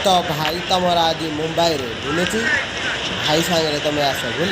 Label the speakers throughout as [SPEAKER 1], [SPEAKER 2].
[SPEAKER 1] तो भाई तुमर आज मुंबई रे बुलुची भाई सांगे तुम आस बुल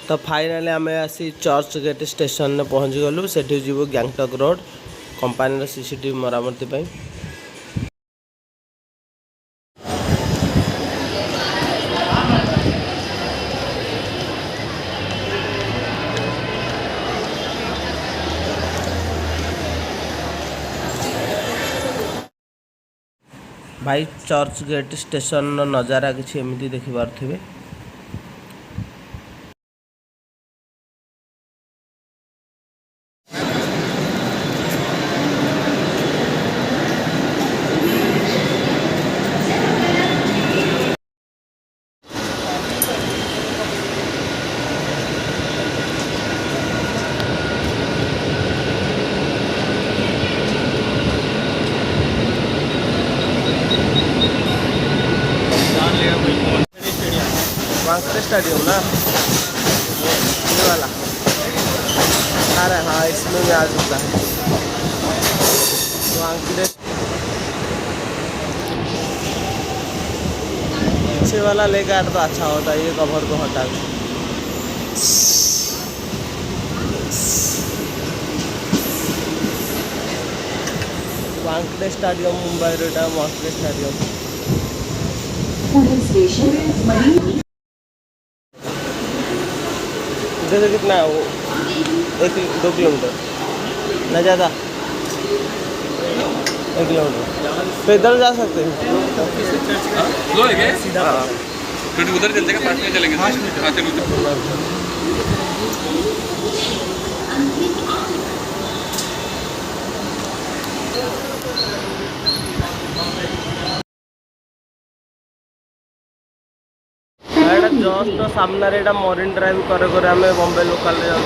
[SPEAKER 1] तो फाइनाली आम आसी चर्च गेट स्टेशन में पहुँची गलु से जीव गैंगटॉक रोड कंपानी सीसीटीवी मरामती पाई। भाई चर्च गेट स्टेशन नजारा किसी एमती देखिपे। वानखेड़े स्टेडियम ना ये वाला। अरे हाँ इसमें भी आ चुका है वानखेड़े। पीछे वाला लेकर आए तो अच्छा होता है, ये कवर को हटा के। Wankhede stadium Mumbai road Wankhede stadium station. इधर से कितना है वो 1-2 किलोमीटर ना ज़्यादा 1 किलोमीटर पैदल जा सकते हैं।
[SPEAKER 2] उधर चलते हैं, पास में चलेंगे। हाँ चलो। जस्ट सामने मरीन ड्राइव करे आम बॉम्बे लोकल जाऊँ।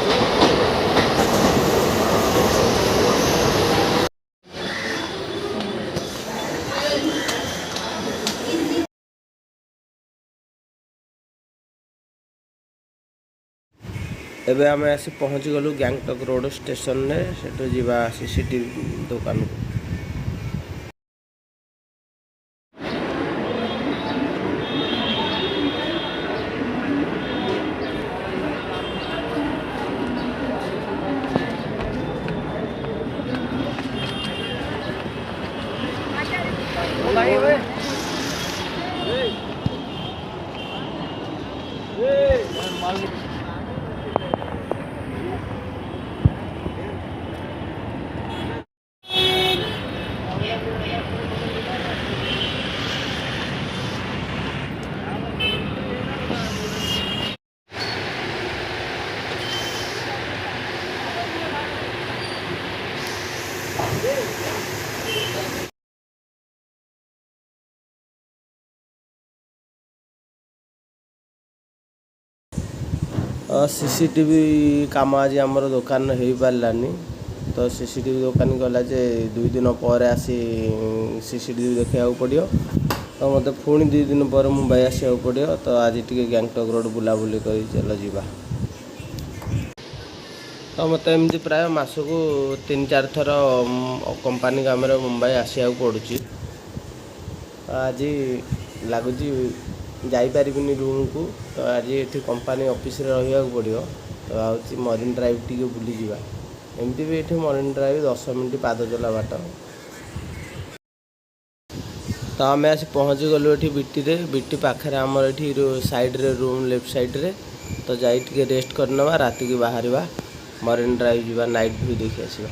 [SPEAKER 2] एबे आम आसी पहुँची गलु गैंगटॉक रोड स्टेशन में से जीवा सीसीटीवी दुकान को। सीसीटीवी काम आज आमर दुकान हो पारानी, तो सीसीटीवी दुकान गला जे 2 दिन पर आसी सीसीटीवी देखा पड़ो। तो मत पुणी 2 दिन पर मुंबई आसा पड़ो। तो आज टी गैंगटॉक रोड बुलाबुली कर चल जा। तो मत एमती प्राय मासक 3-4 थर कंपानी काम मुंबई आसा पड़ुची। आज लगुच जापरिनी रूम को, तो आज ये कंपानी ऑफिस रहा पड़ो। तो आज मरीन ड्राइव टी बुली जा। एमती भी ये मरीन ड्राइव 10 मिनट पाद चला बाट। तो आम आसी पहुँची गलु ये बीटी पाखे आमर ये साइड्रे रूम लेफ्ट साइड्रे। तो जाइए रेस्ट करना, राति की बाहर मरीन ड्राइव जा, नाइट व्यू देखी आसवा।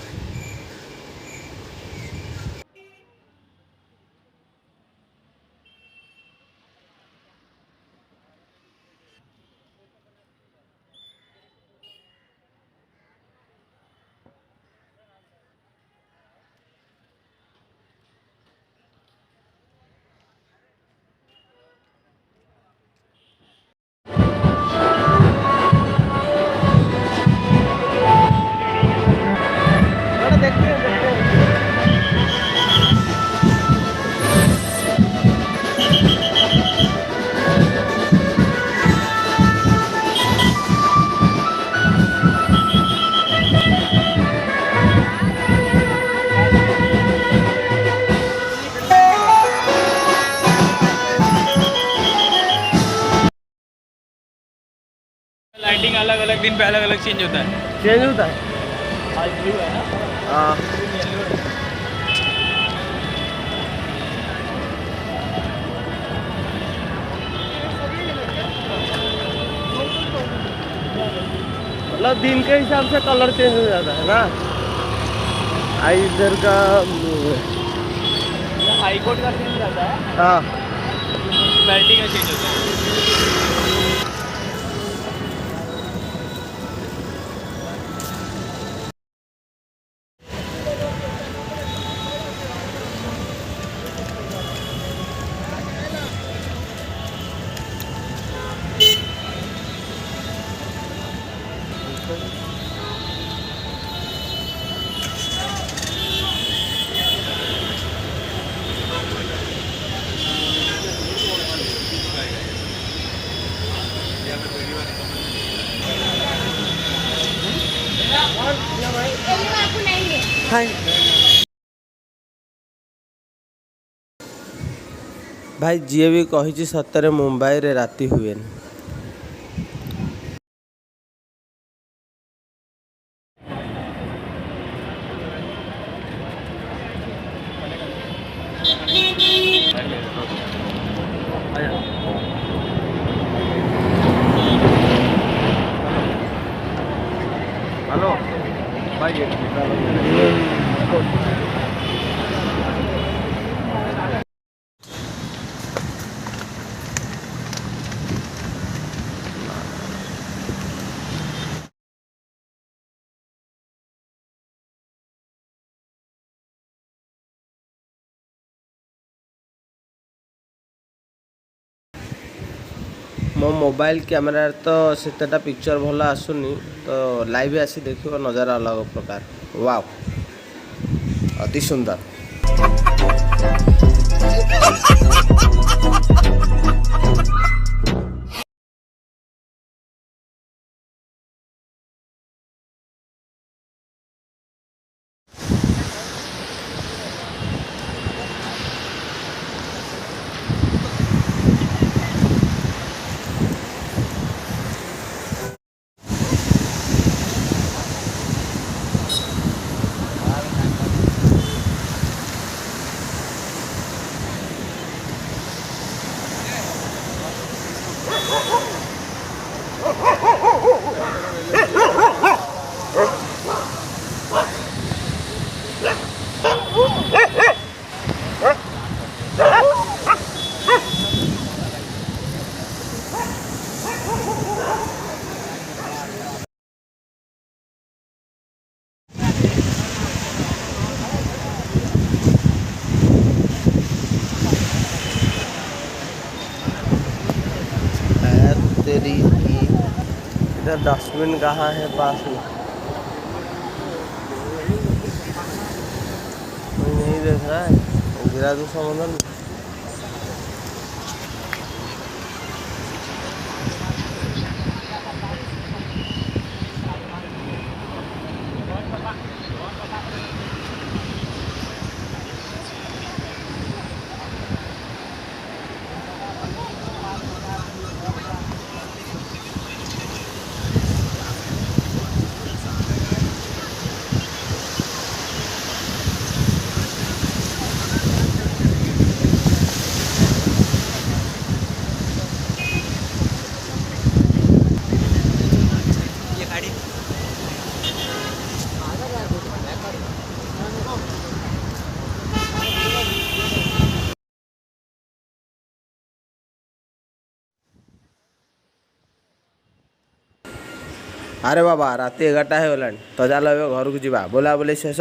[SPEAKER 3] लाइटिंग अलग अलग दिन पे अलग अलग चेंज होता है।
[SPEAKER 2] चेंज होता है।
[SPEAKER 3] आज ब्लू है ना,
[SPEAKER 2] हाँ
[SPEAKER 3] येलो है।
[SPEAKER 2] मतलब दिन के हिसाब से कलर चेंज हो जाता है ना। इधर का
[SPEAKER 3] हाई कोर्ट का चेंज रहता है,
[SPEAKER 2] हाँ
[SPEAKER 3] म्युनिसिपैलिटी का चेंज होता है।
[SPEAKER 2] भाई जी भी कही सतरे मुंबई रे राति हुए। हेलो भाई मो मोबाइल कैमेरा तो सेटा पिक्चर भल आसुनी, तो लाइव आसी देखियो नजारा अलग प्रकार। वाव अति सुंदर। तेरी की इधर डस्टबिन कहाँ है पास में? कोई नहीं देख रहा है, गिरा दूँ समुद्र में। अरे बाबा राति 11टा हो गलानी, तो चलो घर को जा। बोला बोले शेष।